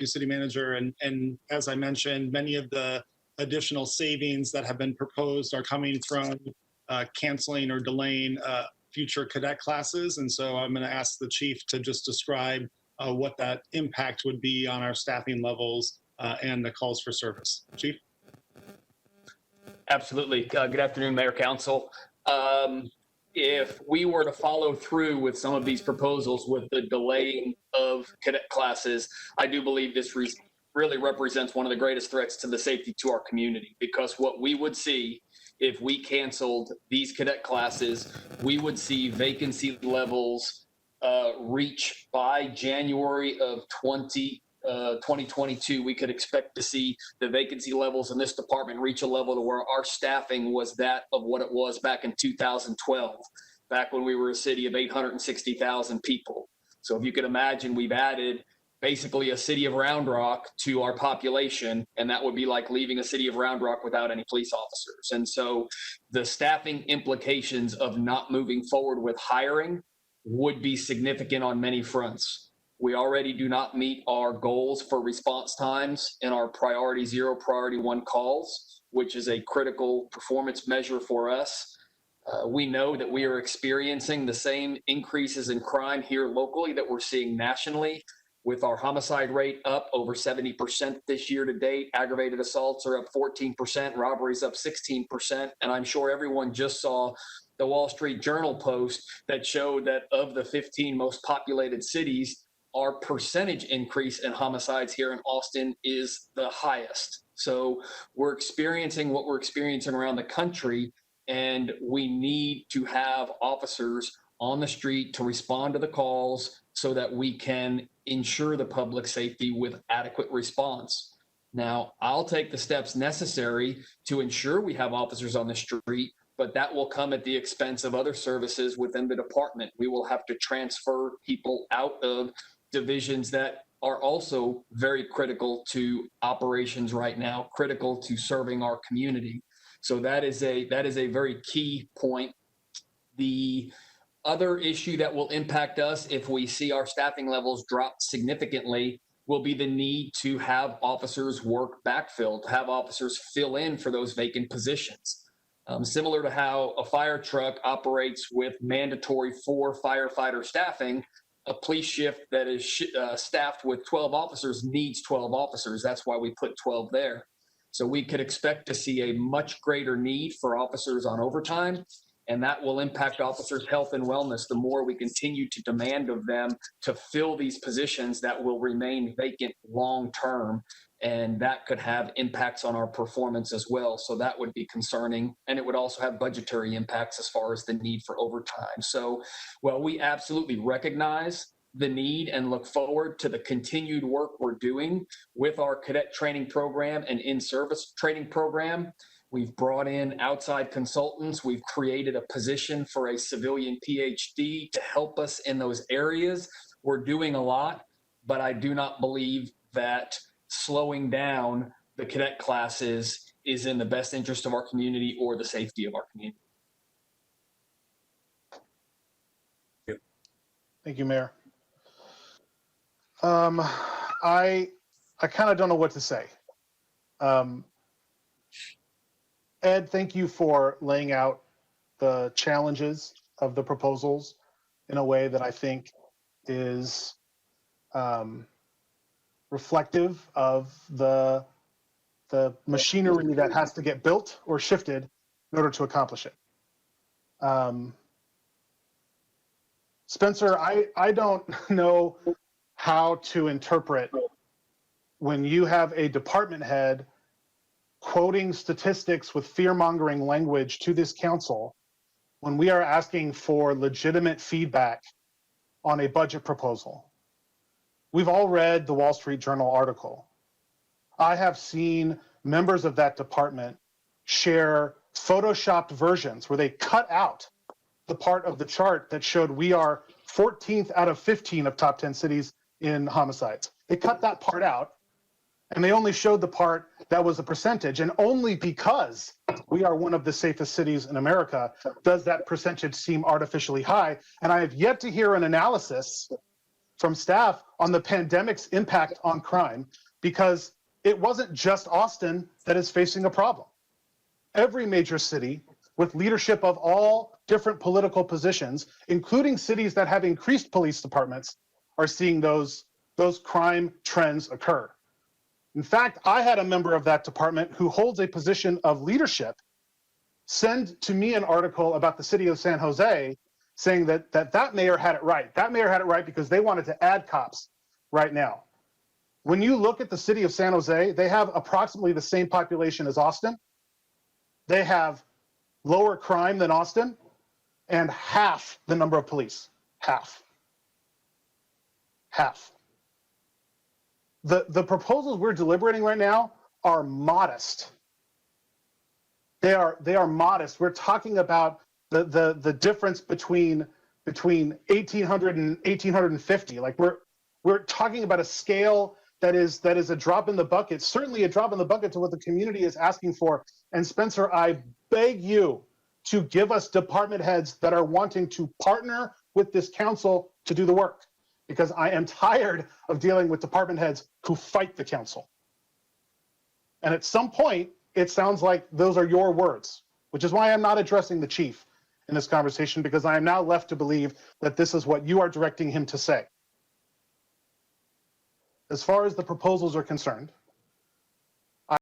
you, City Manager. And as I mentioned, many of the additional savings that have been proposed are coming from canceling or delaying future cadet classes. And so I'm going to ask the chief to just describe what that impact would be on our staffing levels and the calls for service. Chief? Absolutely. Good afternoon, Mayor, Council. If we were to follow through with some of these proposals with the delaying of cadet classes, I do believe this really represents one of the greatest threats to the safety to our community, because what we would see if we canceled these cadet classes, we would see vacancy levels reach by January of 2022. We could expect to see the vacancy levels in this department reach a level to where our staffing was that of what it was back in 2012, back when we were a city of 860,000 people. So if you could imagine, we've added basically a city of Round Rock to our population, and that would be like leaving a city of Round Rock without any police officers. And so the staffing implications of not moving forward with hiring would be significant on many fronts. We already do not meet our goals for response times in our priority 0, priority 1 calls, which is a critical performance measure for us. We know that we are experiencing the same increases in crime here locally that we're seeing nationally, with our homicide rate up over 70% this year to date. Aggravated assaults are up 14%, robberies up 16%. And I'm sure everyone just saw the Wall Street Journal post that showed that of the 15 most populated cities, our percentage increase in homicides here in Austin is the highest. So we're experiencing what we're experiencing around the country, and we need to have officers on the street to respond to the calls so that we can ensure the public safety with adequate response. Now, I'll take the steps necessary to ensure we have officers on the street, but that will come at the expense of other services within the department. We will have to transfer people out of divisions that are also very critical to operations right now, critical to serving our community. So that is a very key point. The other issue that will impact us if we see our staffing levels drop significantly will be the need to have officers work backfill, to have officers fill in for those vacant positions. Similar to how a fire truck operates with mandatory 4 firefighter staffing, a police shift that is staffed with 12 officers needs 12 officers. That's why we put 12 there. So we could expect to see a much greater need for officers on overtime, and that will impact officers' health and wellness the more we continue to demand of them to fill these positions that will remain vacant long term, and that could have impacts on our performance as well. So that would be concerning, and it would also have budgetary impacts as far as the need for overtime. So while we absolutely recognize the need and look forward to the continued work we're doing with our cadet training program and in-service training program, we've brought in outside consultants. We've created a position for a civilian PhD to help us in those areas. We're doing a lot, but I do not believe that slowing down the cadet classes is in the best interest of our community or the safety of our community. Thank you, Mayor. I kind of don't know what to say. Ed, thank you for laying out the challenges of the proposals in a way that I think is reflective of the machinery that has to get built or shifted in order to accomplish it. Spencer, I don't know how to interpret when you have a department head quoting statistics with fear-mongering language to this council when we are asking for legitimate feedback on a budget proposal. We've all read the Wall Street Journal article. I have seen members of that department share photoshopped versions where they cut out the part of the chart that showed we are 14th out of 15 of top 10 cities in homicides. They cut that part out, and they only showed the part that was a percentage. And only because we are one of the safest cities in America does that percentage seem artificially high. And I have yet to hear an analysis from staff on the pandemic's impact on crime, because it wasn't just Austin that is facing a problem. Every major city with leadership of all different political positions, including cities that have increased police departments, are seeing those crime trends occur. In fact, I had a member of that department who holds a position of leadership send to me an article about the city of San Jose saying that mayor had it right. That mayor had it right because they wanted to add cops right now. When you look at the city of San Jose, they have approximately the same population as Austin. They have lower crime than Austin and half the number of police. Half. The proposals we're deliberating right now are modest. They are modest. We're talking about the difference between 1,800 and 1,850. Like we're talking about a scale that is a drop in the bucket, certainly a drop in the bucket to what the community is asking for. And Spencer, I beg you to give us department heads that are wanting to partner with this council to do the work, because I am tired of dealing with department heads who fight the council. And at some point, it sounds like those are your words, which is why I'm not addressing the chief in this conversation, because I am now left to believe that this is what you are directing him to say. As far as the proposals are concerned,